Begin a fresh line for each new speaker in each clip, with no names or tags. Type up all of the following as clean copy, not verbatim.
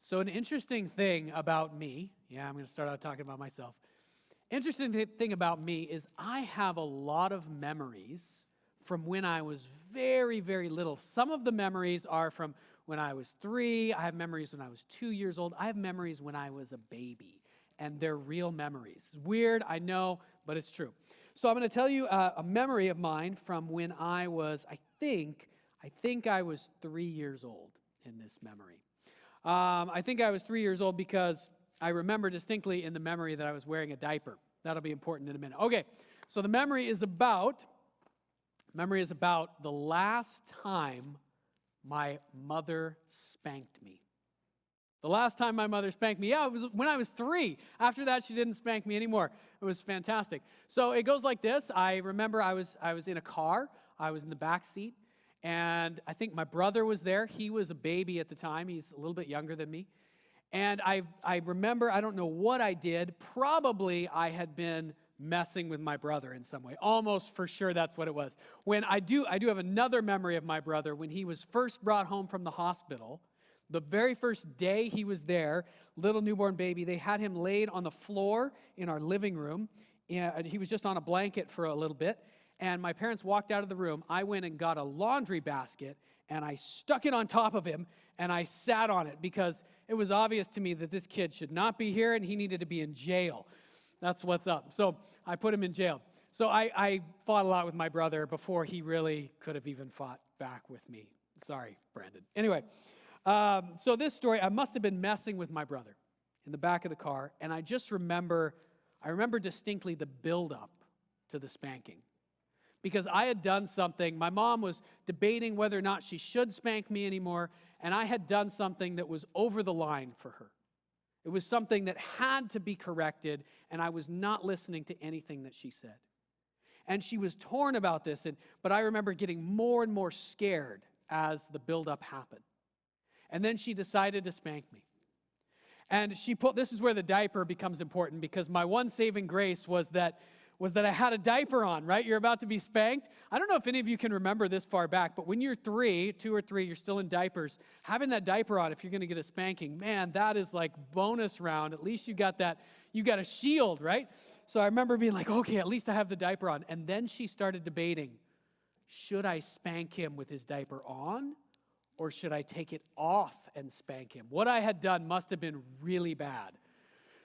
So an interesting thing about me, I'm going to start out talking about myself. Interesting thing about me is I have a lot of memories from when I was very, very little. Some of the memories are from when I was 3. I have memories when I was 2 years old. I have memories when I was a baby, and they're real memories. It's weird, I know, but it's true. So I'm going to tell you a memory of mine from when I was, I think I was 3 years old in this memory. I think I was 3 years old because I remember distinctly in the memory that I was wearing a diaper. That'll be important in a minute. Okay, so the memory is about the last time my mother spanked me. The last time my mother spanked me, it was when I was 3. After that, she didn't spank me anymore. It was fantastic. So it goes like this. I remember I was in a car. I was in the back seat. And I think my brother was there. He was a baby at the time. He's a little bit younger than me. And I remember, I don't know what I did. Probably I had been messing with my brother in some way. Almost for sure that's what it was. When I do have another memory of my brother when he was first brought home from the hospital. The very first day he was there, little newborn baby, they had him laid on the floor in our living room. And he was just on a blanket for a little bit. And my parents walked out of the room. I went and got a laundry basket, and I stuck it on top of him, and I sat on it because it was obvious to me that this kid should not be here, and he needed to be in jail. That's what's up. So I put him in jail. So I fought a lot with my brother before he really could have even fought back with me. Sorry, Brandon. Anyway, so this story, I must have been messing with my brother in the back of the car, and I remember distinctly the buildup to the spanking. Because I had done something, my mom was debating whether or not she should spank me anymore, and I had done something that was over the line for her. It was something that had to be corrected, and I was not listening to anything that she said. And she was torn about this, but I remember getting more and more scared as the buildup happened. And then she decided to spank me. And this is where the diaper becomes important, because my one saving grace was that I had a diaper on, right? You're about to be spanked. I don't know if any of you can remember this far back, but when you're 2 or 3, you're still in diapers. Having that diaper on, if you're going to get a spanking, man, that is like bonus round. At least you got a shield, right? So I remember being like, okay, at least I have the diaper on. And then she started debating, should I spank him with his diaper on, or should I take it off and spank him? What I had done must have been really bad.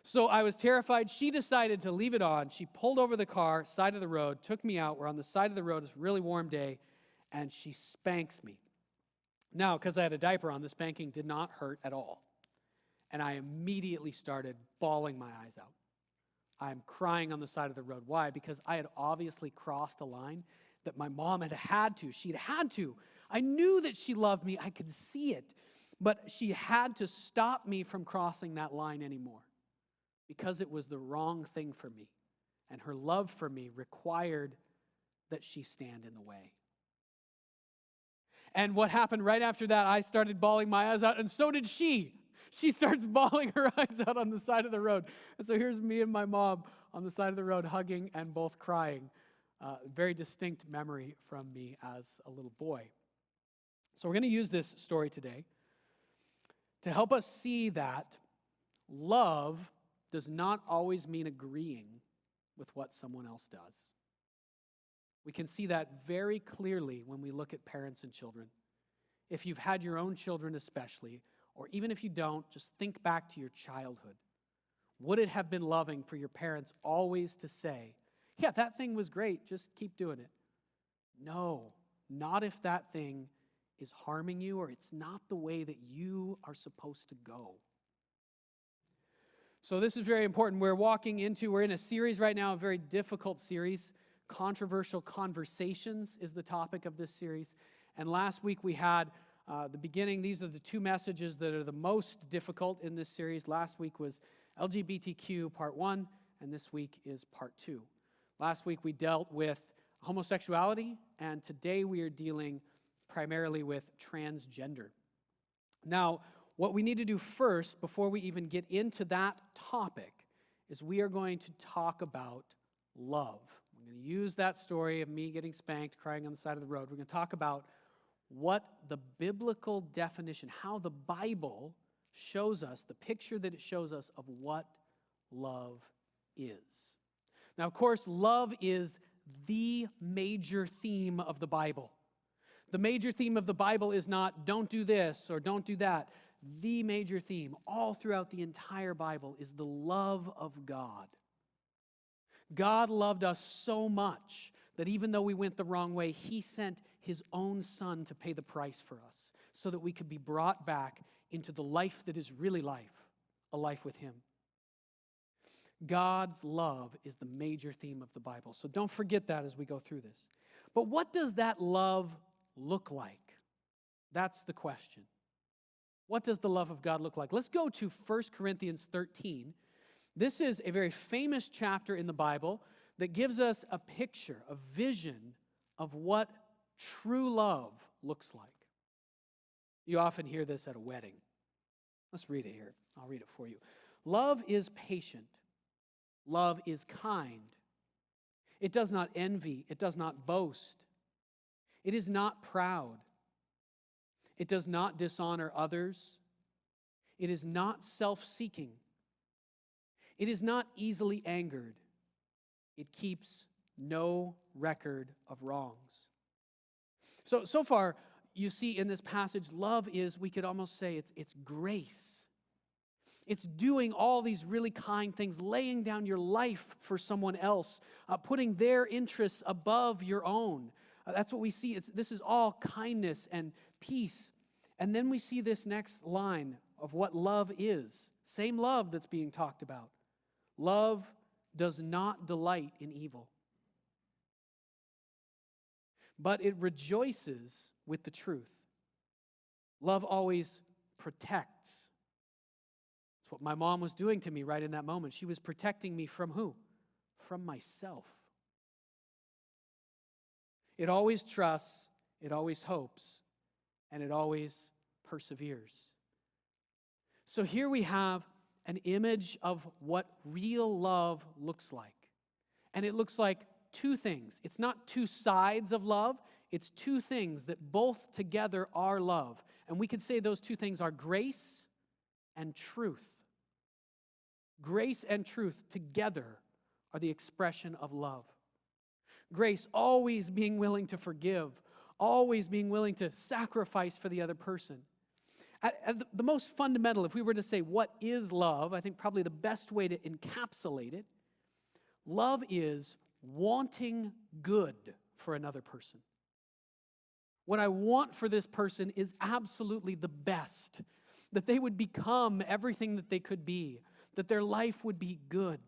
So I was terrified. She decided to leave it on. She pulled over the car, side of the road, took me out. We're on the side of the road. It's a really warm day, and she spanks me. Now, because I had a diaper on, the spanking did not hurt at all. And I immediately started bawling my eyes out. I'm crying on the side of the road. Why? Because I had obviously crossed a line that my mom had to. She'd had to. I knew that she loved me. I could see it. But she had to stop me from crossing that line anymore, because it was the wrong thing for me. And her love for me required that she stand in the way. And what happened right after that, I started bawling my eyes out, and so did she. She starts bawling her eyes out on the side of the road. And so here's me and my mom on the side of the road hugging and both crying. Very distinct memory from me as a little boy. So we're going to use this story today to help us see that love does not always mean agreeing with what someone else does. We can see that very clearly when we look at parents and children. If you've had your own children especially, or even if you don't, just think back to your childhood. Would it have been loving for your parents always to say, yeah, that thing was great, just keep doing it? No, not if that thing is harming you or it's not the way that you are supposed to go. So this is very important. We're in a series right now, a very difficult series. Controversial conversations is the topic of this series. And last week we had the beginning. These are the 2 messages that are the most difficult in this series. Last week was LGBTQ part 1, and this week is part 2. Last week we dealt with homosexuality, and today we are dealing primarily with transgender. Now, what we need to do first, before we even get into that topic, is we are going to talk about love. We're going to use that story of me getting spanked, crying on the side of the road. We're going to talk about what the biblical definition, how the Bible shows us, the picture that it shows us of what love is. Now, of course, love is the major theme of the Bible. The major theme of the Bible is not don't do this or don't do that. The major theme all throughout the entire Bible is the love of God. God loved us so much that even though we went the wrong way, He sent His own Son to pay the price for us so that we could be brought back into the life that is really life, a life with Him. God's love is the major theme of the Bible. So don't forget that as we go through this. But what does that love look like? That's the question. What does the love of God look like? Let's go to 1 Corinthians 13. This is a very famous chapter in the Bible that gives us a picture, a vision of what true love looks like. You often hear this at a wedding. Let's read it here. I'll read it for you. Love is patient. Love is kind. It does not envy. It does not boast. It is not proud. It does not dishonor others. It is not self-seeking. It is not easily angered. It keeps no record of wrongs. So far, you see in this passage, love is, we could almost say, it's grace. It's doing all these really kind things, laying down your life for someone else, putting their interests above your own. That's what we see. This is all kindness and peace. And then we see this next line of what love is. Same love that's being talked about. Love does not delight in evil, but it rejoices with the truth. Love always protects. That's what my mom was doing to me right in that moment. She was protecting me from who? From myself. It always trusts, it always hopes, and it always perseveres. So here we have an image of what real love looks like. And it looks like two things. It's not two sides of love. It's two things that both together are love. And we could say those two things are grace and truth. Grace and truth together are the expression of love. Grace, always being willing to forgive, always being willing to sacrifice for the other person. At the most fundamental, if we were to say what is love, I think probably the best way to encapsulate it, love is wanting good for another person. What I want for this person is absolutely the best, that they would become everything that they could be, that their life would be good.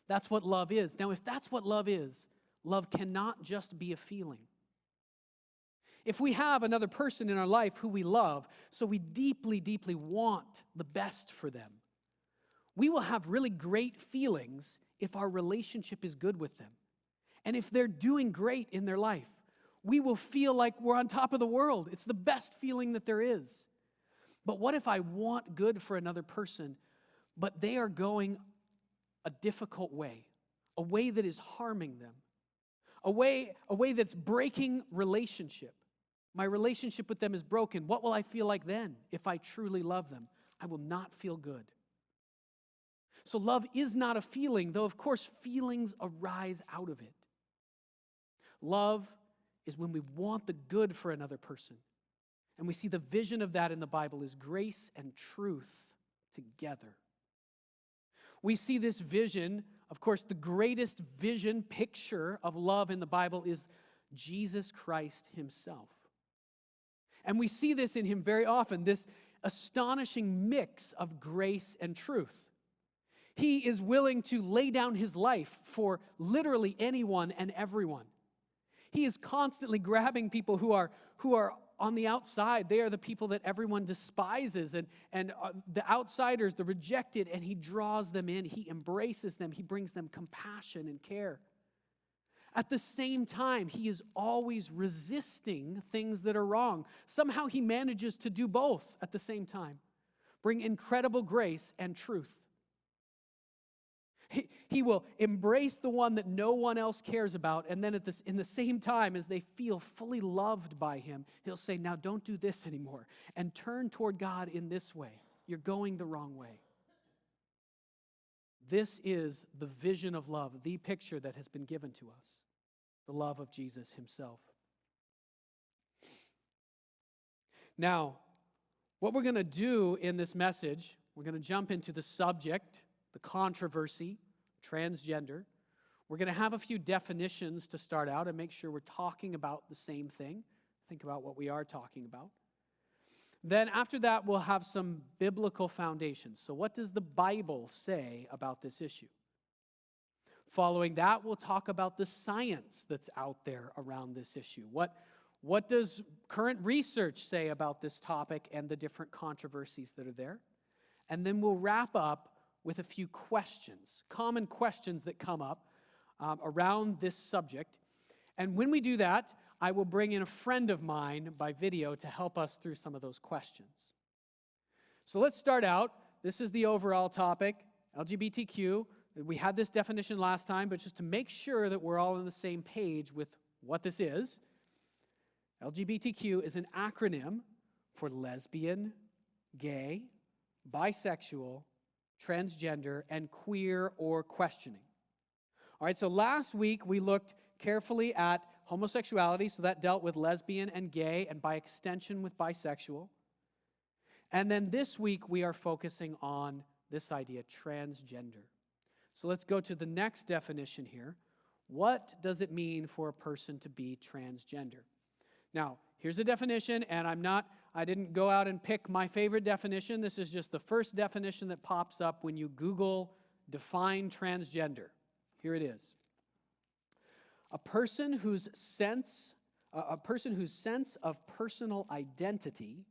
That's what love is. Now, if that's what love is, love cannot just be a feeling. If we have another person in our life who we love, so we deeply, deeply want the best for them, we will have really great feelings if our relationship is good with them. And if they're doing great in their life, we will feel like we're on top of the world. It's the best feeling that there is. But what if I want good for another person, but they are going a difficult way, a way that is harming them, a way that's breaking relationship? My relationship with them is broken. What will I feel like then if I truly love them? I will not feel good. So love is not a feeling, though of course feelings arise out of it. Love is when we want the good for another person. And we see the vision of that in the Bible is grace and truth together. We see this vision, of course, the greatest vision picture of love in the Bible is Jesus Christ Himself. And we see this in Him very often, this astonishing mix of grace and truth. He is willing to lay down His life for literally anyone and everyone. He is constantly grabbing people who are on the outside. They are the people that everyone despises and the outsiders, the rejected, and He draws them in. He embraces them. He brings them compassion and care. At the same time, He is always resisting things that are wrong. Somehow He manages to do both at the same time. Bring incredible grace and truth. He will embrace the one that no one else cares about, and then in the same time as they feel fully loved by him, he'll say, now don't do this anymore, and turn toward God in this way. You're going the wrong way. This is the vision of love, the picture that has been given to us, the love of Jesus himself. Now, what we're going to do in this message, we're going to jump into the subject, the controversy, transgender. We're going to have a few definitions to start out and make sure we're talking about the same thing. Think about what we are talking about. Then after that, we'll have some biblical foundations. So what does the Bible say about this issue? Following that, we'll talk about the science that's out there around this issue. What does current research say about this topic and the different controversies that are there? And then we'll wrap up with a few questions, common questions that come up around this subject. And when we do that, I will bring in a friend of mine by video to help us through some of those questions. So let's start out. This is the overall topic, LGBTQ. We had this definition last time, but just to make sure that we're all on the same page with what this is, LGBTQ is an acronym for lesbian, gay, bisexual, transgender, and queer or questioning. All right, so last week we looked carefully at homosexuality, so that dealt with lesbian and gay, and by extension with bisexual. And then this week we are focusing on this idea, transgender. So let's go to the next definition here. What does it mean for a person to be transgender? Now, here's a definition, and I didn't go out and pick my favorite definition. This is just the first definition that pops up when you Google define transgender. Here it is. A person whose sense of personal identity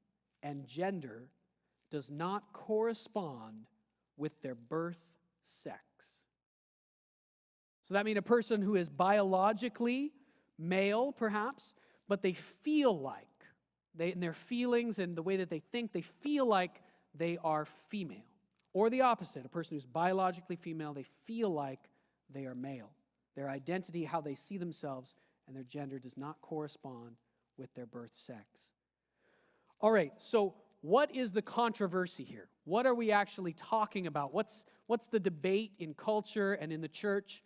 and gender does not correspond with their birth sex. So that means a person who is biologically male, perhaps, but they feel like, in their feelings and the way that they think, they feel like they are female. Or the opposite, a person who's biologically female, they feel like they are male. Their identity, how they see themselves, and their gender does not correspond with their birth sex. All right, so what is the controversy here? What are we actually talking about? What's the debate in culture and in the church?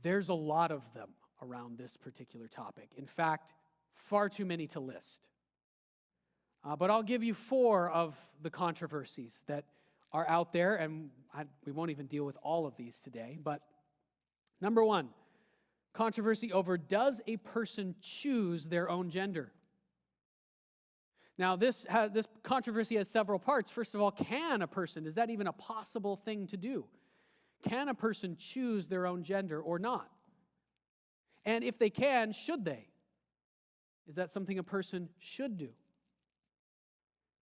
There's a lot of them around this particular topic. In fact, far too many to list. But I'll give you 4 of the controversies that are out there, and we won't even deal with all of these today. But number 1, controversy over, does a person choose their own gender? Now, this controversy has several parts. First of all, is that even a possible thing to do? Can a person choose their own gender or not? And if they can, should they? Is that something a person should do?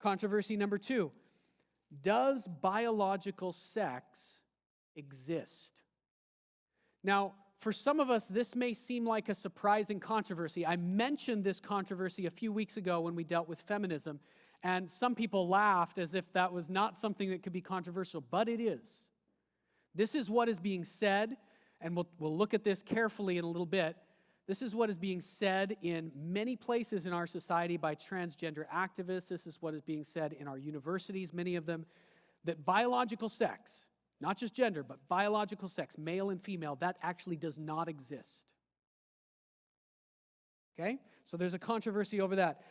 Controversy number 2, does biological sex exist? Now, for some of us, this may seem like a surprising controversy. I mentioned this controversy a few weeks ago when we dealt with feminism, and some people laughed as if that was not something that could be controversial, but it is. This is what is being said, and we'll look at this carefully in a little bit. This is what is being said in many places in our society by transgender activists. This is what is being said in our universities, many of them, that biological sex, not just gender, but biological sex, male and female, that actually does not exist. Okay? So there's a controversy over that.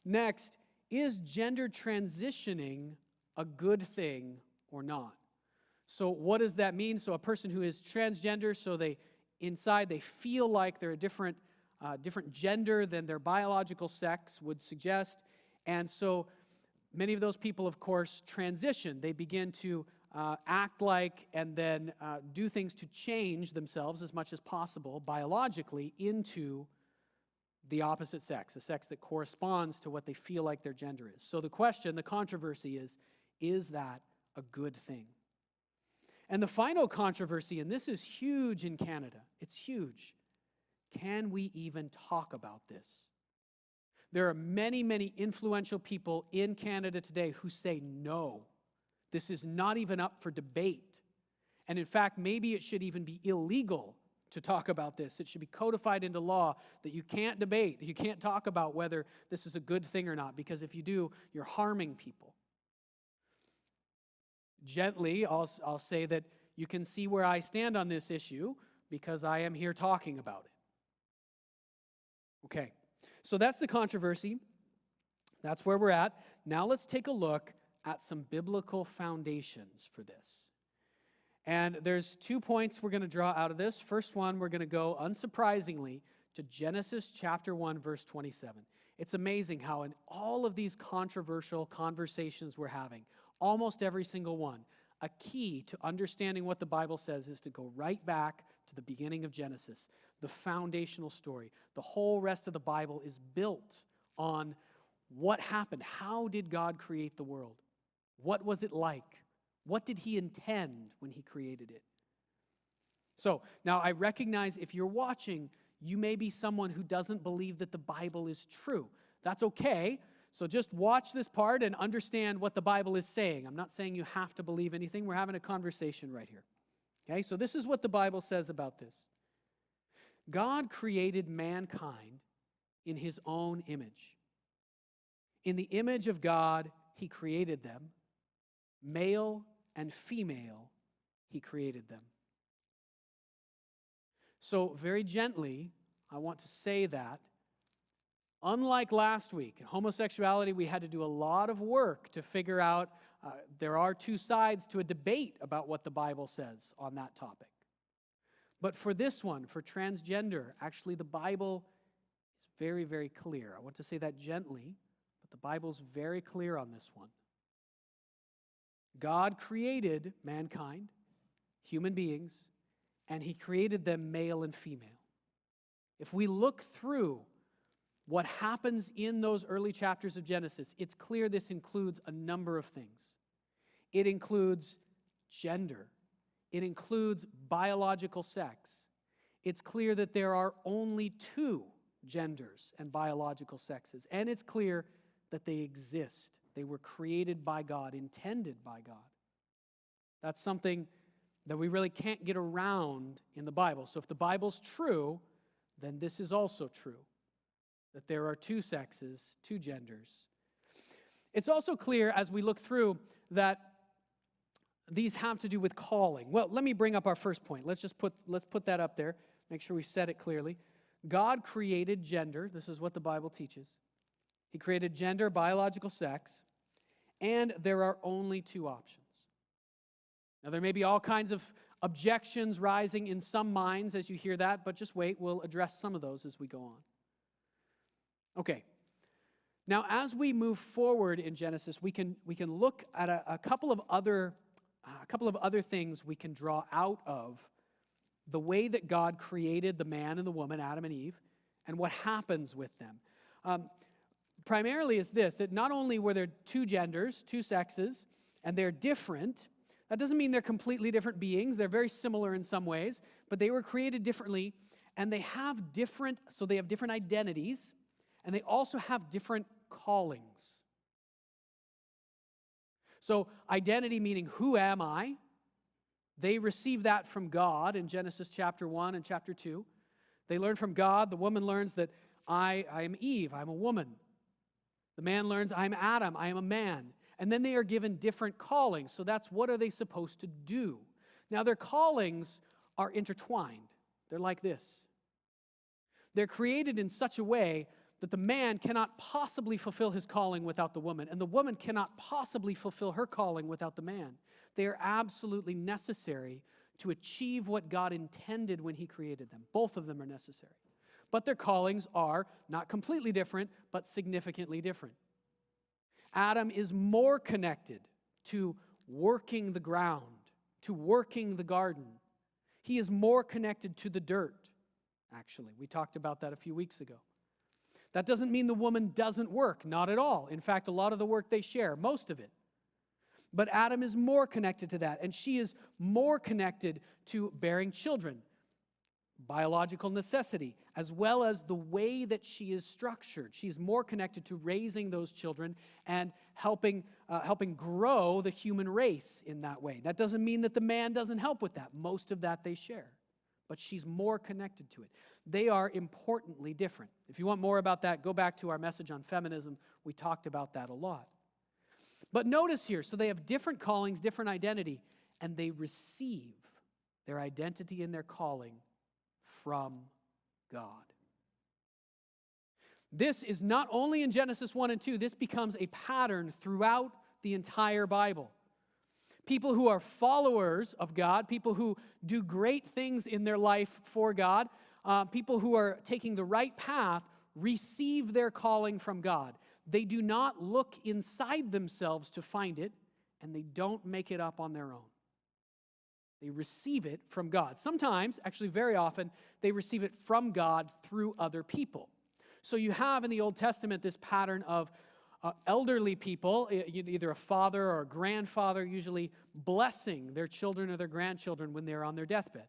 Next, is gender transitioning a good thing or not? So what does that mean? So a person who is transgender, so inside they feel like they're a different gender than their biological sex would suggest. And so many of those people, of course, transition. They begin to act like and then do things to change themselves as much as possible biologically into the opposite sex, a sex that corresponds to what they feel like their gender is. So the controversy is that a good thing? And the final controversy, and this is huge in Canada, it's huge. Can we even talk about this? There are many, many influential people in Canada today who say no. This is not even up for debate. And in fact, maybe it should even be illegal to talk about this. It should be codified into law that you can't debate, you can't talk about whether this is a good thing or not, because if you do, you're harming people. Gently, I'll say that you can see where I stand on this issue because I am here talking about it. Okay, so that's the controversy. That's where we're at. Now let's take a look at some biblical foundations for this. And there's 2 points we're going to draw out of this. First one, we're going to go, unsurprisingly, to Genesis chapter 1, verse 27. It's amazing how in all of these controversial conversations we're having, almost every single one, a key to understanding what the Bible says is to go right back to the beginning of Genesis, the foundational story. The whole rest of the Bible is built on what happened. How did God create the world? What was it like? What did he intend when he created it? So, now I recognize if you're watching, you may be someone who doesn't believe that the Bible is true. That's okay. So just watch this part and understand what the Bible is saying. I'm not saying you have to believe anything. We're having a conversation right here. Okay, so this is what the Bible says about this. God created mankind in his own image. In the image of God, he created them. Male and female, he created them. So very gently, I want to say that, unlike last week, in homosexuality, we had to do a lot of work to figure out there are 2 sides to a debate about what the Bible says on that topic. But for this one, for transgender, actually the Bible is very, very clear. I want to say that gently, but the Bible's very clear on this one. God created mankind, human beings, and he created them male and female. If we look through what happens in those early chapters of Genesis, it's clear this includes a number of things. It includes gender. It includes biological sex. It's clear that there are only 2 genders and biological sexes, and it's clear that they exist. They were created by God, intended by God. That's something that we really can't get around in the Bible. So if the Bible's true, then this is also true, that there are 2 sexes, 2 genders. It's also clear as we look through that these have to do with calling. Well, let me bring up our first point. Let's put that up there. Make sure we said it clearly. God created gender. This is what the Bible teaches. He created gender, biological sex, and there are only 2 options. Now, there may be all kinds of objections rising in some minds as you hear that, but just wait. We'll address some of those as we go on. Okay. Now, as we move forward in Genesis, we can look at a couple of other things we can draw out of the way that God created the man and the woman, Adam and Eve, and what happens with them. Primarily is this, that not only were there 2 genders, 2 sexes, and they're different, that doesn't mean they're completely different beings. They're very similar in some ways, but they were created differently, and they have different identities, and they also have different callings. So identity meaning, who am I? They receive that from God in Genesis chapter 1 and chapter 2. They learn from God. The woman learns that I am Eve, I'm a woman. The man learns, I'm Adam, I am a man. And then they are given different callings. So that's, what are they supposed to do? Now their callings are intertwined. They're like this. They're created in such a way that the man cannot possibly fulfill his calling without the woman, and the woman cannot possibly fulfill her calling without the man. They are absolutely necessary to achieve what God intended when he created them. Both of them are necessary. But their callings are not completely different, but significantly different. Adam is more connected to working the ground, to working the garden. He is more connected to the dirt, actually. We talked about that a few weeks ago. That doesn't mean the woman doesn't work, not at all. In fact, a lot of the work they share, most of it. But Adam is more connected to that, and she is more connected to bearing children. biological necessity, as well as the way that she is structured. She's more connected to raising those children and helping grow the human race in that way. That doesn't mean that the man doesn't help with that. Most of that they share. But she's more connected to it. They are importantly different. If you want more about that, go back to our message on feminism. We talked about that a lot. But notice here, so they have different callings, different identity, and they receive their identity and their calling from God. This is not only in Genesis 1 and 2, this becomes a pattern throughout the entire Bible. People who are followers of God, people who do great things in their life for God, people who are taking the right path, receive their calling from God. They do not look inside themselves to find it, and they don't make it up on their own. They receive it from God. Sometimes, actually very often, they receive it from God through other people. So you have in the Old Testament this pattern of elderly people, either a father or a grandfather, usually blessing their children or their grandchildren when they're on their deathbed.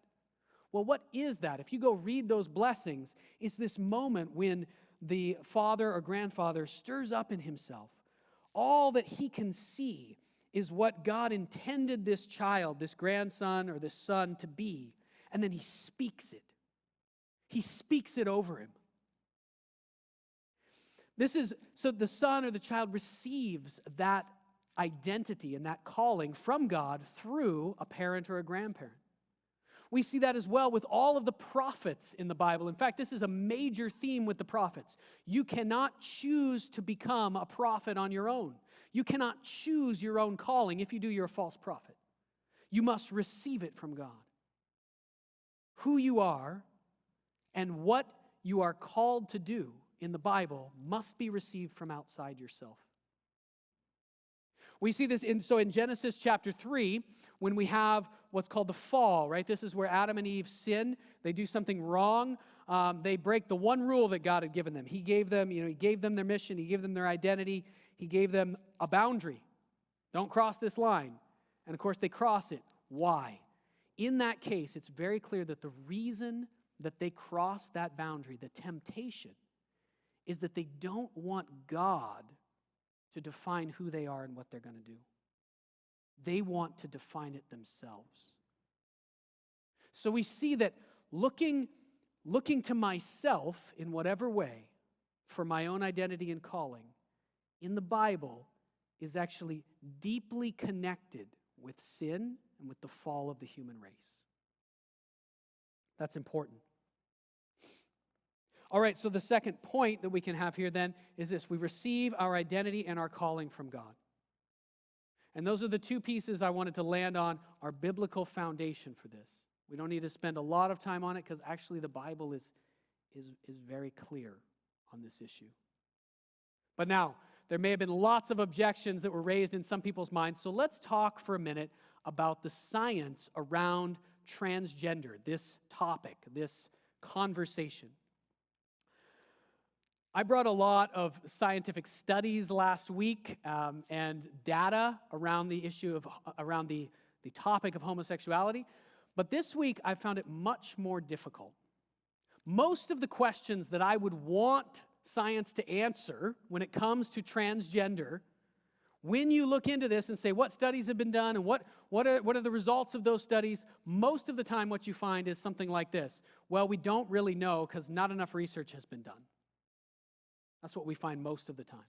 Well, what is that? If you go read those blessings, it's this moment when the father or grandfather stirs up in himself. All that he can see is what God intended this child, this grandson or this son to be, and then he speaks it. He speaks it over him. So the son or the child receives that identity and that calling from God through a parent or a grandparent. We see that as well with all of the prophets in the Bible. In fact, this is a major theme with the prophets. You cannot choose to become a prophet on your own. You cannot choose your own calling. If you do, you're a false prophet. You must receive it from God. Who you are and what you are called to do in the Bible must be received from outside yourself. We see this in Genesis chapter 3, when we have what's called the fall, right? This is where Adam and Eve sin. They do something wrong. They break the one rule that God had given them. He gave them their mission. He gave them their identity. He gave them a boundary. Don't cross this line. And of course, they cross it. Why? In that case, it's very clear that the reason that they cross that boundary, the temptation, is that they don't want God to define who they are and what they're going to do. They want to define it themselves. So we see that looking to myself in whatever way for my own identity and calling in the Bible is actually deeply connected with sin and with the fall of the human race. That's important. All right, so the second point that we can have here then is this. We receive our identity and our calling from God. And those are the two pieces I wanted to land on, our biblical foundation for this. We don't need to spend a lot of time on it because actually the Bible is very clear on this issue. But now, there may have been lots of objections that were raised in some people's minds, so let's talk for a minute about the science around transgender, this topic, this conversation. I brought a lot of scientific studies last week and data around the issue around the topic of homosexuality, but this week I found it much more difficult. Most of the questions that I would want science to answer when it comes to transgender, when you look into this and say what studies have been done and what are the results of those studies, most of the time what you find is something like this. Well, we don't really know because not enough research has been done. That's what we find most of the time.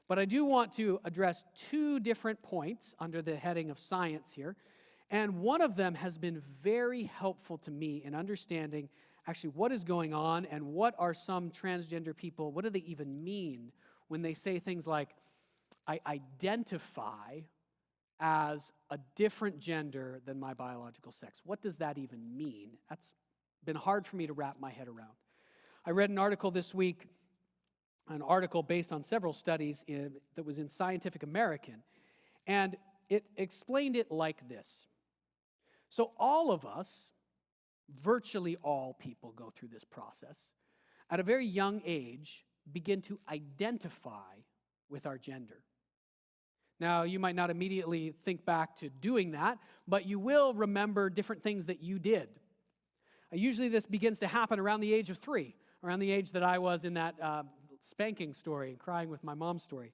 But I do want to address two different points under the heading of science here. And one of them has been very helpful to me in understanding actually what is going on and what are some transgender people, what do they even mean when they say things like, I identify as a different gender than my biological sex. What does that even mean? That's been hard for me to wrap my head around. I read an article this week, an article based on several studies that was in Scientific American, and it explained it like this. So all of us, virtually all people go through this process, at a very young age, begin to identify with our gender. Now, you might not immediately think back to doing that, but you will remember different things that you did. Usually this begins to happen around the age of 3, around the age that I was in that spanking story and crying with my mom story.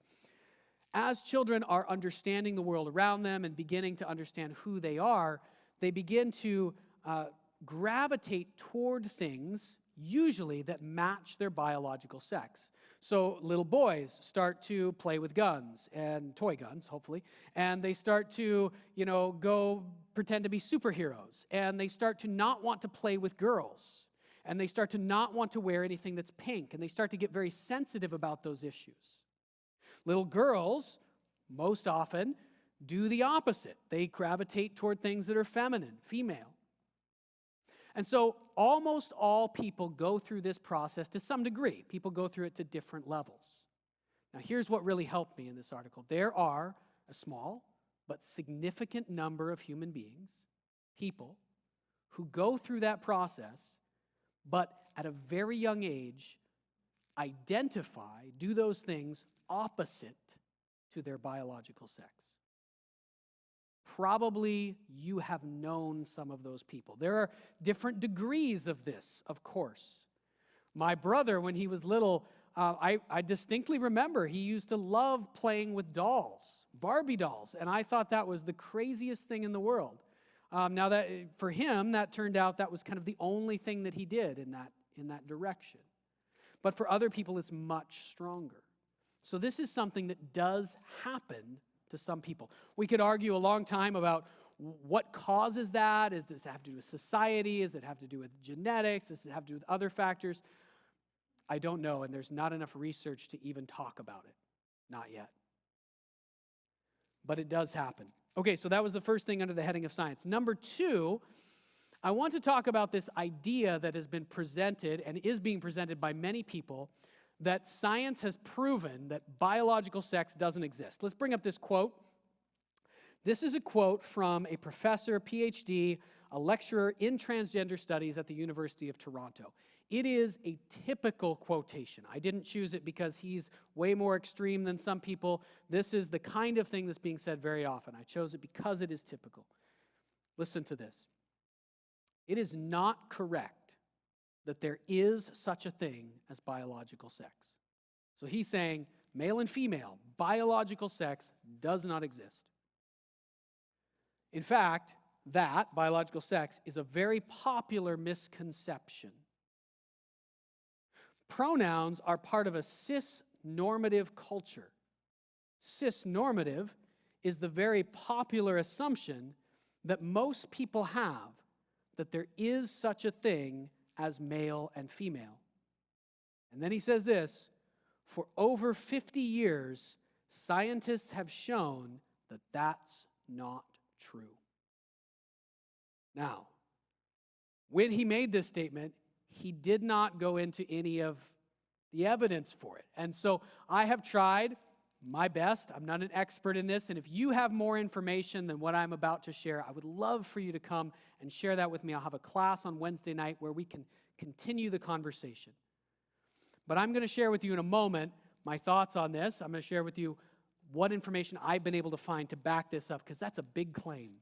As children are understanding the world around them and beginning to understand who they are, they begin to gravitate toward things, usually that match their biological sex. So little boys start to play with guns, and toy guns, hopefully, and they start to, go pretend to be superheroes, and they start to not want to play with girls, and they start to not want to wear anything that's pink, and they start to get very sensitive about those issues. Little girls, most often, do the opposite. They gravitate toward things that are feminine, female. And so almost all people go through this process to some degree. People go through it to different levels. Now, here's what really helped me in this article. There are a small but significant number of human beings, people, who go through that process, but at a very young age, do those things opposite to their biological sex. Probably you have known some of those people. There are different degrees of this, of course. My brother, when he was little, I distinctly remember he used to love playing with dolls, Barbie dolls, and I thought that was the craziest thing in the world. Now, that for him, that turned out that was kind of the only thing that he did in that direction. But for other people, it's much stronger. So this is something that does happen to some people. We could argue a long time about what causes that. Does this have to do with society? Does it have to do with genetics? Does it have to do with other factors? I don't know, and there's not enough research to even talk about it. Not yet. But it does happen. Okay, so that was the first thing under the heading of science. Number 2, I want to talk about this idea that has been presented and is being presented by many people, that science has proven that biological sex doesn't exist. Let's bring up this quote. This is a quote from a professor, PhD, a lecturer in transgender studies at the University of Toronto. It is a typical quotation. I didn't choose it because he's way more extreme than some people. This is the kind of thing that's being said very often. I chose it because it is typical. Listen to this. It is not correct that there is such a thing as biological sex. So he's saying male and female, biological sex does not exist. In fact, that, biological sex, is a very popular misconception. Pronouns are part of a cis-normative culture. Cis-normative is the very popular assumption that most people have that there is such a thing as male and female. And then he says this, for over 50 years, scientists have shown that that's not true. Now, when he made this statement, he did not go into any of the evidence for it. And so I have tried my best. I'm not an expert in this, and if you have more information than what I'm about to share, I would love for you to come and share that with me. I'll have a class on Wednesday night where we can continue the conversation. But I'm going to share with you in a moment my thoughts on this. I'm going to share with you what information I've been able to find to back this up, because that's a big claim.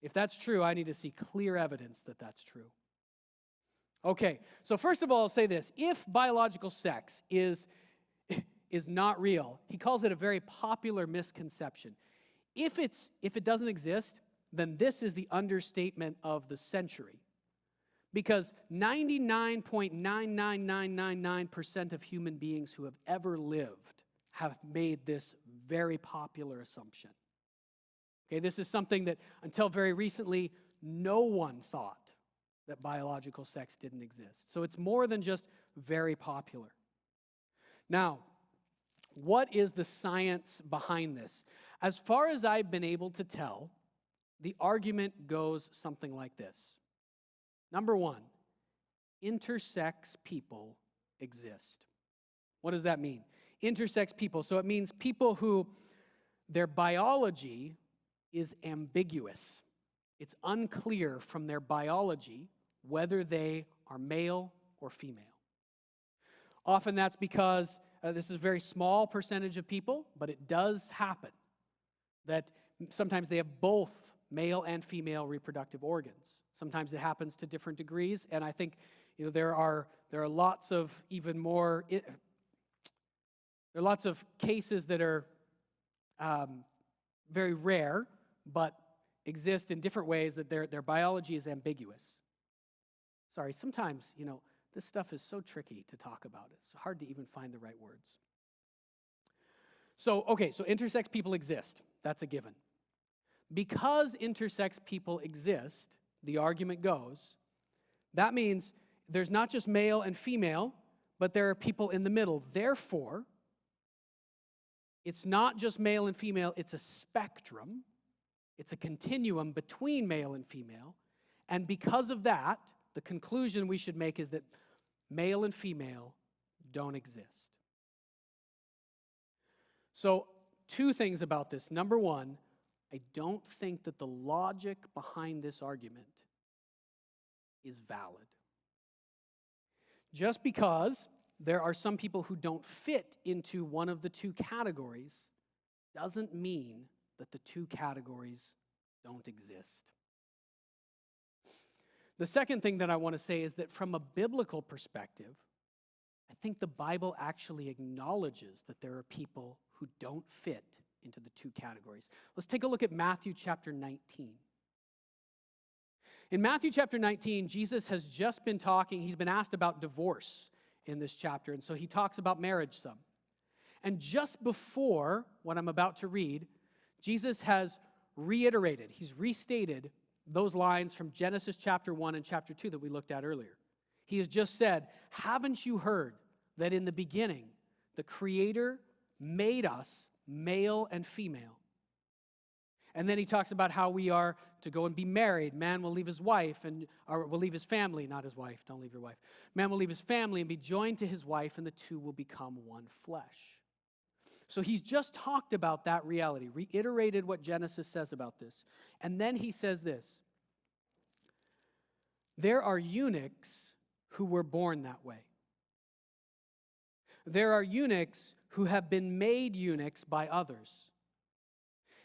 If that's true, I need to see clear evidence that that's true. Okay, so first of all, I'll say this. If biological sex is not real, he calls it a very popular misconception. If it doesn't exist, then this is the understatement of the century. Because 99.99999% of human beings who have ever lived have made this very popular assumption. Okay, this is something that until very recently, no one thought that biological sex didn't exist. So it's more than just very popular. Now, what is the science behind this? As far as I've been able to tell, the argument goes something like this. Number 1, intersex people exist. What does that mean? Intersex people. So it means people who their biology is ambiguous. It's unclear from their biology whether they are male or female. Often that's because this is a very small percentage of people, but it does happen that sometimes they have both male and female reproductive organs. Sometimes it happens to different degrees, and I think there are lots of even more. There are lots of cases that are very rare, but exist in different ways that their biology is ambiguous. Sorry, sometimes this stuff is so tricky to talk about. It's hard to even find the right words. So intersex people exist. That's a given. Because intersex people exist, the argument goes, that means there's not just male and female, but there are people in the middle. Therefore, it's not just male and female, it's a spectrum. It's a continuum between male and female. And because of that, the conclusion we should make is that male and female don't exist. So, two things about this. Number one, I don't think that the logic behind this argument is valid. Just because there are some people who don't fit into one of the two categories doesn't mean that the two categories don't exist. The second thing that I want to say is that from a biblical perspective, I think the Bible actually acknowledges that there are people who don't fit into the two categories. Let's take a look at Matthew chapter 19. In Matthew chapter 19, Jesus has just been talking, he's been asked about divorce in this chapter, and so he talks about marriage some. And just before what I'm about to read, Jesus has reiterated, he's restated those lines from Genesis chapter 1 and chapter 2 that we looked at earlier. He has just said, haven't you heard that in the beginning, the Creator made us male and female? And then he talks about how we are to go and be married. Man will leave his wife, or will leave his family, not his wife, don't leave your wife. Man will leave his family and be joined to his wife, and the two will become one flesh. So he's just talked about that reality, reiterated what Genesis says about this. And then he says this: there are eunuchs who were born that way. There are eunuchs who have been made eunuchs by others.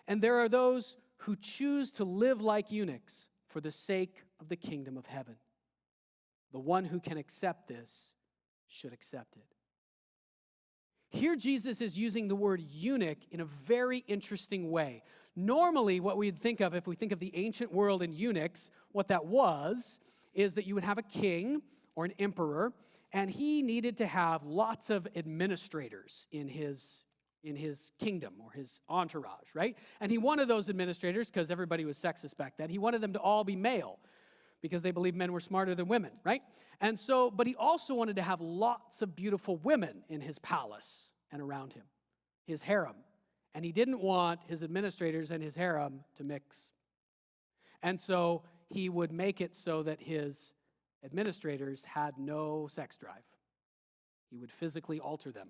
And there are those who choose to live like eunuchs for the sake of the kingdom of heaven. The one who can accept this should accept it. Here Jesus is using the word eunuch in a very interesting way. Normally, what we'd think of, if we think of the ancient world and eunuchs, what that was is that you would have a king or an emperor, and he needed to have lots of administrators in his kingdom or his entourage, right? And he wanted those administrators, because everybody was sexist back then, he wanted them to all be male because they believed men were smarter than women, right? And so, but he also wanted to have lots of beautiful women in his palace and around him, his harem. And he didn't want his administrators and his harem to mix. And so he would make it so that his administrators had no sex drive. He would physically alter them.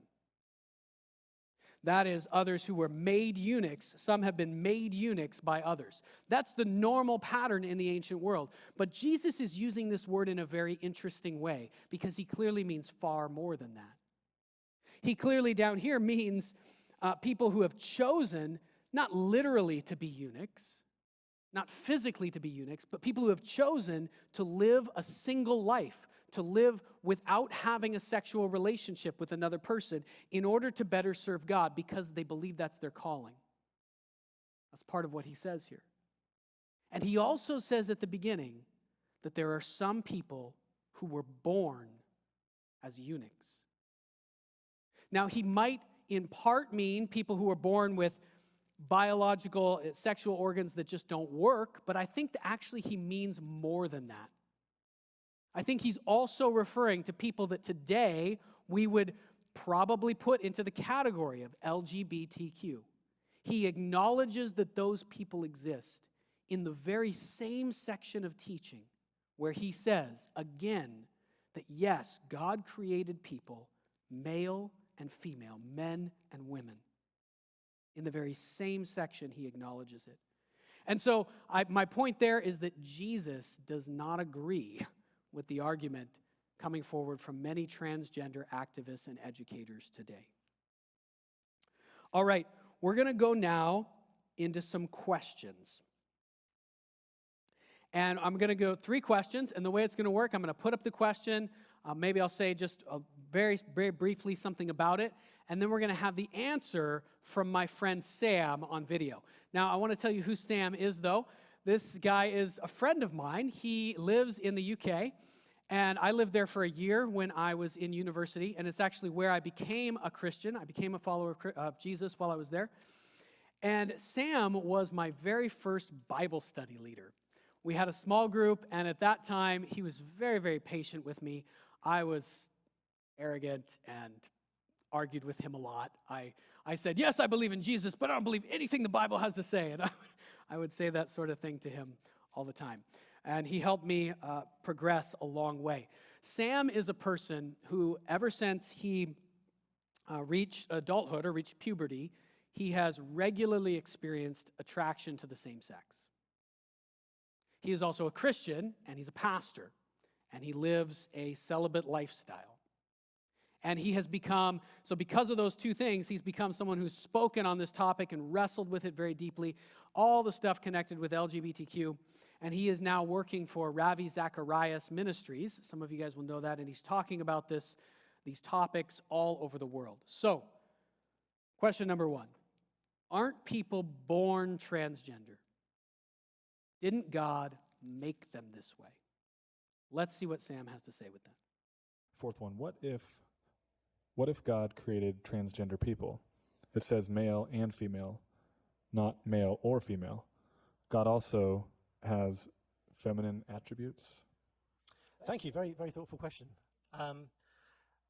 That is, others who were made eunuchs. Some have been made eunuchs by others. That's the normal pattern in the ancient world. But Jesus is using this word in a very interesting way, because he clearly means far more than that. He clearly down here means people who have chosen not literally to be eunuchs, not physically to be eunuchs, but people who have chosen to live a single life, to live without having a sexual relationship with another person in order to better serve God, because they believe that's their calling. That's part of what he says here. And he also says at the beginning that there are some people who were born as eunuchs. Now, he might in part mean people who are born with biological sexual organs that just don't work, but I think that actually he means more than that. I think he's also referring to people that today we would probably put into the category of LGBTQ. He acknowledges that those people exist in the very same section of teaching where he says, again, that yes, God created people, male and female, men and women. In the very same section, he acknowledges it. And so my point there is that Jesus does not agree with the argument coming forward from many transgender activists and educators today. All right, we're going to go now into some questions. And I'm going to go 3 questions, and the way it's going to work, I'm going to put up the question. Maybe I'll say just very, very briefly something about it, and then we're going to have the answer from my friend Sam on video. Now, I want to tell you who Sam is, though. This guy is a friend of mine. He lives in the UK, and I lived there for a year when I was in university, and it's actually where I became a Christian. I became a follower of Jesus while I was there. And Sam was my very first Bible study leader. We had a small group, and at that time, he was very, very patient with me. I was arrogant and argued with him a lot. I said, yes, I believe in Jesus, but I don't believe anything the Bible has to say. And I would say that sort of thing to him all the time. And he helped me progress a long way. Sam is a person who, ever since he reached adulthood or reached puberty, he has regularly experienced attraction to the same sex. He is also a Christian, and he's a pastor, and he lives a celibate lifestyle. And he has become, so because of those 2 things, he's become someone who's spoken on this topic and wrestled with it very deeply, all the stuff connected with LGBTQ, and he is now working for Ravi Zacharias Ministries. Some of you guys will know that, and he's talking about these topics all over the world. So, question number 1. Aren't people born transgender? Didn't God make them this way? Let's see what Sam has to say with that.
4th one, what if God created transgender people? It says male and female, not male or female. God also has feminine attributes.
Thank you. Very, very thoughtful question.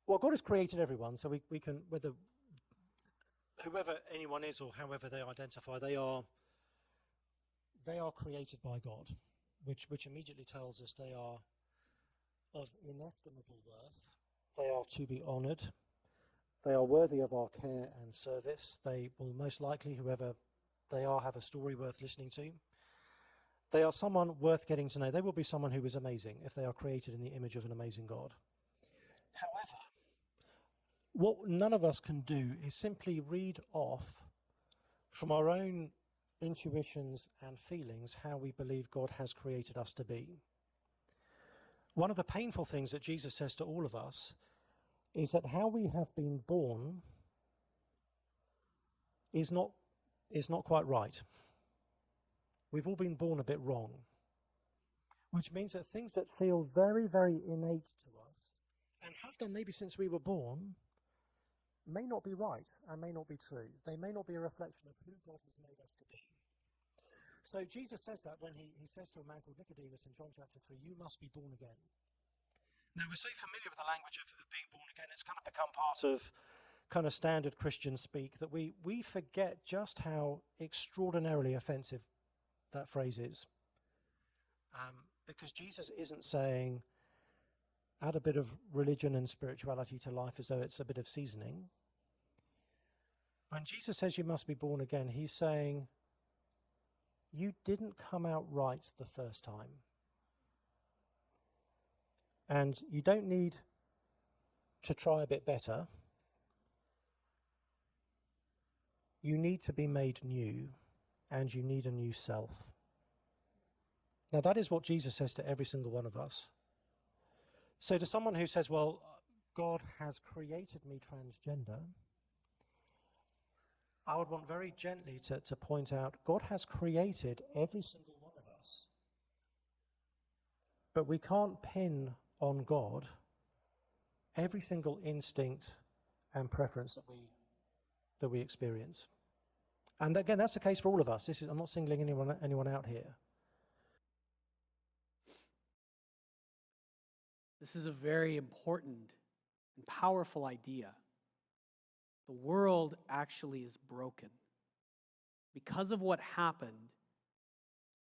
Well, God has created everyone, so we can, whoever anyone is or however they identify, they are created by God, which immediately tells us they are of inestimable worth. They are to be honoured. They are worthy of our care and service. They will most likely, whoever they are, have a story worth listening to. They are someone worth getting to know. They will be someone who is amazing if they are created in the image of an amazing God. However, what none of us can do is simply read off from our own intuitions and feelings how we believe God has created us to be. One of the painful things that Jesus says to all of us is that how we have been born is not quite right. We've all been born a bit wrong, which means that things that feel very, very innate to us and have done maybe since we were born may not be right and may not be true. They may not be a reflection of who God has made us to be. So Jesus says that when he says to a man called Nicodemus in John chapter 3, you must be born again. Now, we're so familiar with the language of being born again, it's kind of become part of kind of standard Christian speak that we forget just how extraordinarily offensive that phrase is. Because Jesus isn't saying, add a bit of religion and spirituality to life as though it's a bit of seasoning. When Jesus says you must be born again, he's saying, you didn't come out right the first time. And you don't need to try a bit better. You need to be made new, and you need a new self. Now, that is what Jesus says to every single one of us. So to someone who says, well, God has created me transgender, I would want very gently to point out, God has created every single one of us. But we can't pin on God every single instinct and preference that we experience. And again, that's the case for all of us. I'm not singling anyone out here.
This is a very important and powerful idea. The world actually is broken. Because of what happened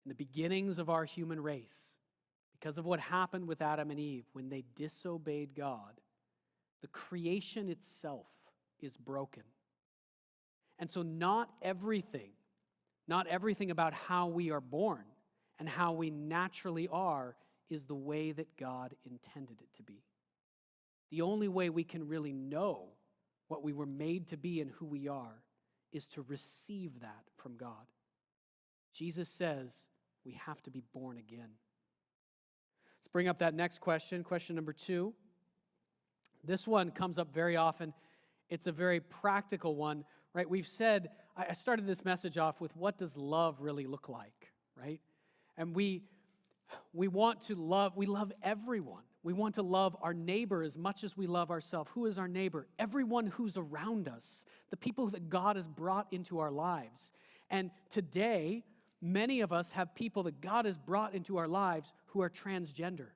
in the beginnings of our human race, because of what happened with Adam and Eve when they disobeyed God, the creation itself is broken. And so not everything about how we are born and how we naturally are is the way that God intended it to be. The only way we can really know what we were made to be and who we are is to receive that from God. Jesus says, We have to be born again. Let's bring up that next question, question number 2. This one comes up very often. It's a very practical one, right? We've said, I started this message off with, what does love really look like, right? And we want to love, we love everyone. We want to love our neighbor as much as we love ourselves. Who is our neighbor? Everyone who's around us, the people that God has brought into our lives. And today, many of us have people that God has brought into our lives who are transgender.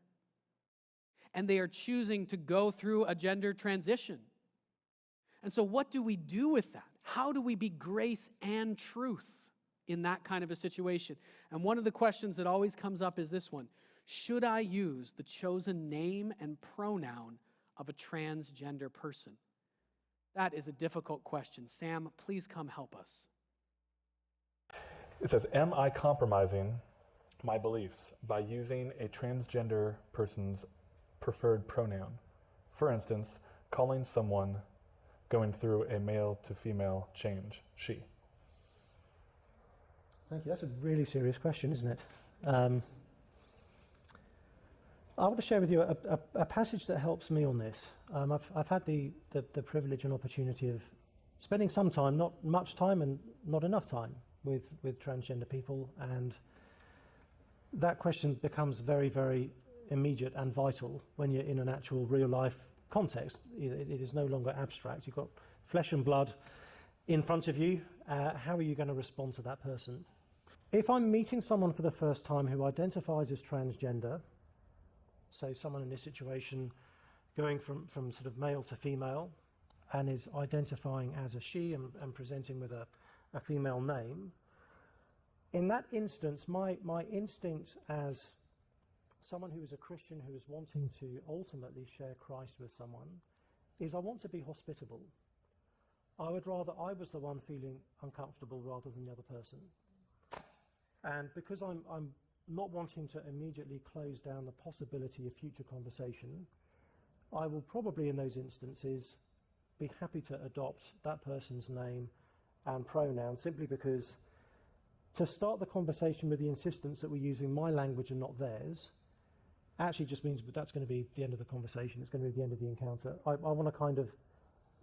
And they are choosing to go through a gender transition. And so what do we do with that? How do we be grace and truth in that kind of a situation? And one of the questions that always comes up is this one: should I use the chosen name and pronoun of a transgender person? That is a difficult question. Sam, please come help us.
It says, am I compromising my beliefs by using a transgender person's preferred pronoun? For instance, calling someone going through a male to female change she.
Thank you. That's a really serious question, isn't it? I want to share with you a passage that helps me on this. I've had the privilege and opportunity of spending some time, not much time and not enough time, with transgender people, and that question becomes very, very immediate and vital when you're in an actual real life context. It is no longer abstract. You've got flesh and blood in front of you. How are you going to respond to that person? If I'm meeting someone for the first time who identifies as transgender, so someone in this situation going from sort of male to female and is identifying as a she and presenting with a female name, in that instance, my instinct as someone who is a Christian who is wanting to ultimately share Christ with someone is I want to be hospitable. I would rather I was the one feeling uncomfortable rather than the other person. And because I'm not wanting to immediately close down the possibility of future conversation, I will probably in those instances be happy to adopt that person's name and pronoun, simply because to start the conversation with the insistence that we're using my language and not theirs actually just means that that's going to be the end of the conversation. It's going to be the end of the encounter. I want to kind of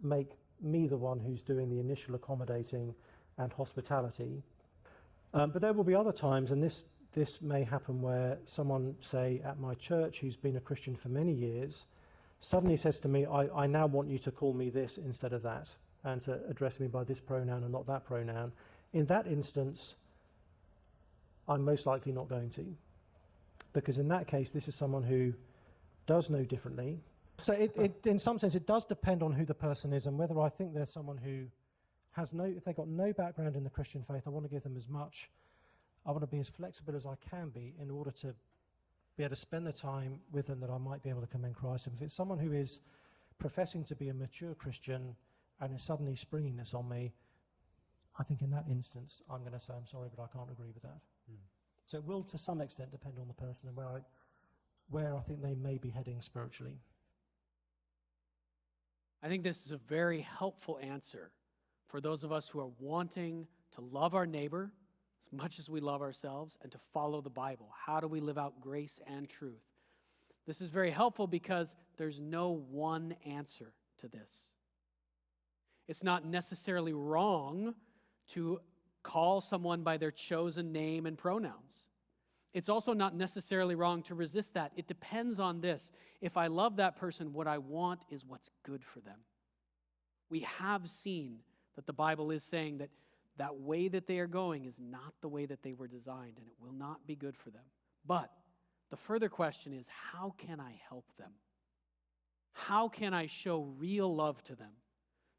make me the one who's doing the initial accommodating and hospitality. But there will be other times, and this may happen, where someone, say, at my church who's been a Christian for many years, suddenly says to me, I now want you to call me this instead of that, and to address me by this pronoun and not that pronoun. In that instance, I'm most likely not going to. Because in that case, this is someone who does know differently. So in some sense, it does depend on who the person is and whether I think there's someone who has if they've got no background in the Christian faith, I want to give them as much, I want to be as flexible as I can be in order to be able to spend the time with them that I might be able to commend Christ. And if it's someone who is professing to be a mature Christian and is suddenly springing this on me, I think in that instance, I'm going to say, I'm sorry, but I can't agree with that. So it will, to some extent, depend on the person and where I think they may be heading spiritually.
I think this is a very helpful answer for those of us who are wanting to love our neighbor as much as we love ourselves and to follow the Bible. How do we live out grace and truth? This is very helpful because there's no one answer to this. It's not necessarily wrong to call someone by their chosen name and pronouns. It's also not necessarily wrong to resist that. It depends on this. If I love that person, what I want is what's good for them. We have seen that the Bible is saying that that way that they are going is not the way that they were designed, and it will not be good for them. But the further question is, how can I help them? How can I show real love to them?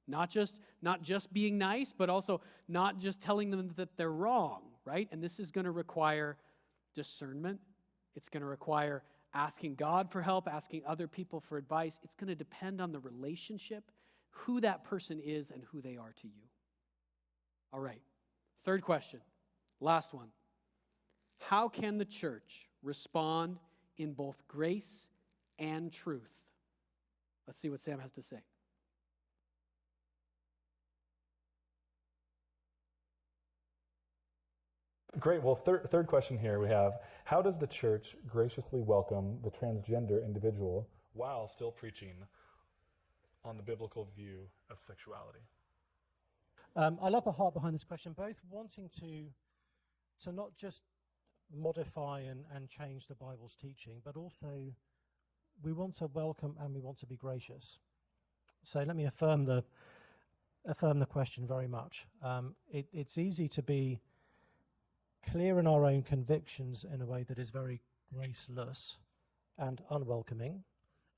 Not just being nice, but also not just telling them that they're wrong, right? And this is going to require discernment. It's going to require asking God for help, asking other people for advice. It's going to depend on the relationship, who that person is, and who they are to you. All right, third question, last one. How can the church respond in both grace and truth? Let's see what Sam has to say.
Great. Well, third question here we have, how does the church graciously welcome the transgender individual while still preaching on the biblical view of sexuality?
I love the heart behind this question, both wanting to not just modify and change the Bible's teaching, but also we want to welcome and we want to be gracious. So let me affirm the question very much. It's easy to be clear in our own convictions in a way that is very graceless and unwelcoming,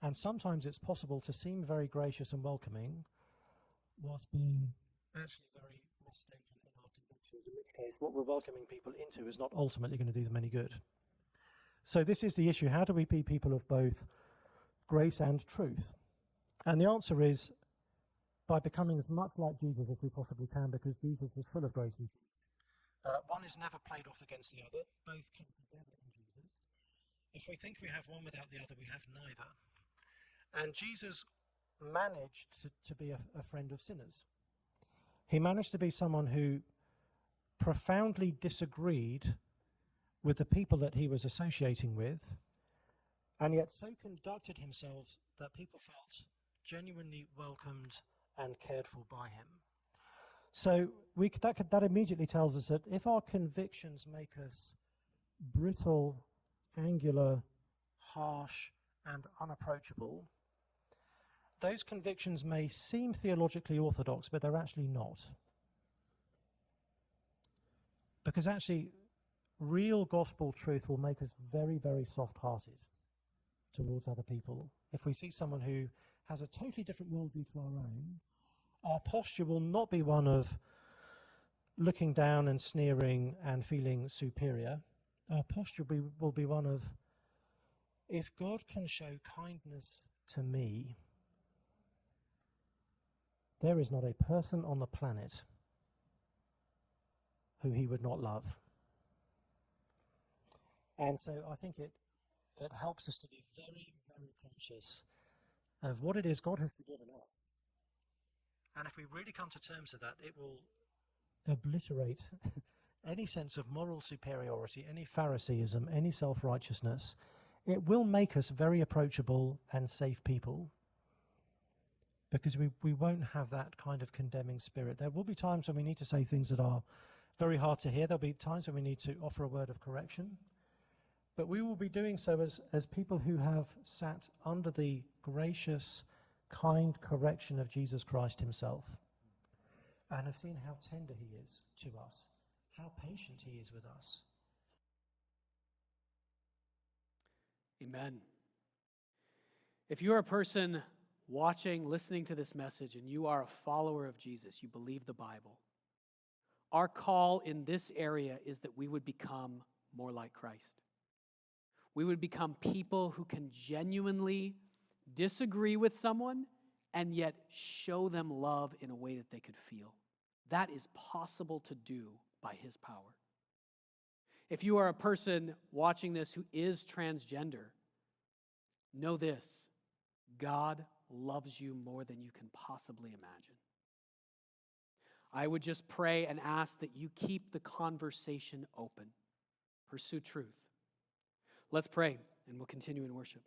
and sometimes it's possible to seem very gracious and welcoming whilst being actually very mistaken in our convictions, in which case what we're welcoming people into is not ultimately going to do them any good. So this is the issue. How do we be people of both grace and truth? And the answer is by becoming as much like Jesus as we possibly can, because Jesus is full of grace and truth. One is never played off against the other. Both come together in Jesus. If we think we have one without the other, we have neither. And Jesus managed to be a friend of sinners. He managed to be someone who profoundly disagreed with the people that he was associating with, and yet so conducted himself that people felt genuinely welcomed and cared for by him. So that immediately tells us that if our convictions make us brittle, angular, harsh, and unapproachable, those convictions may seem theologically orthodox, but they're actually not. Because actually, real gospel truth will make us very, very soft-hearted towards other people. If we see someone who has a totally different worldview to our own, our posture will not be one of looking down and sneering and feeling superior. Our posture will be one of, if God can show kindness to me, there is not a person on the planet who he would not love. And so I think it helps us to be very, very conscious of what it is God has forgiven us. And if we really come to terms with that, it will obliterate any sense of moral superiority, any Phariseeism, any self-righteousness. It will make us very approachable and safe people, because we won't have that kind of condemning spirit. There will be times when we need to say things that are very hard to hear. There'll be times when we need to offer a word of correction. But we will be doing so as people who have sat under the gracious, kind correction of Jesus Christ himself, and have seen how tender he is to us, how patient he is with us.
Amen. If you're a person watching, listening to this message, and you are a follower of Jesus, you believe the Bible, our call in this area is that we would become more like Christ. We would become people who can genuinely disagree with someone and yet show them love in a way that they could feel. That is possible to do by his power. If you are a person watching this who is transgender, know this: God loves you more than you can possibly imagine. I would just pray and ask that you keep the conversation open. Pursue truth. Let's pray, and we'll continue in worship.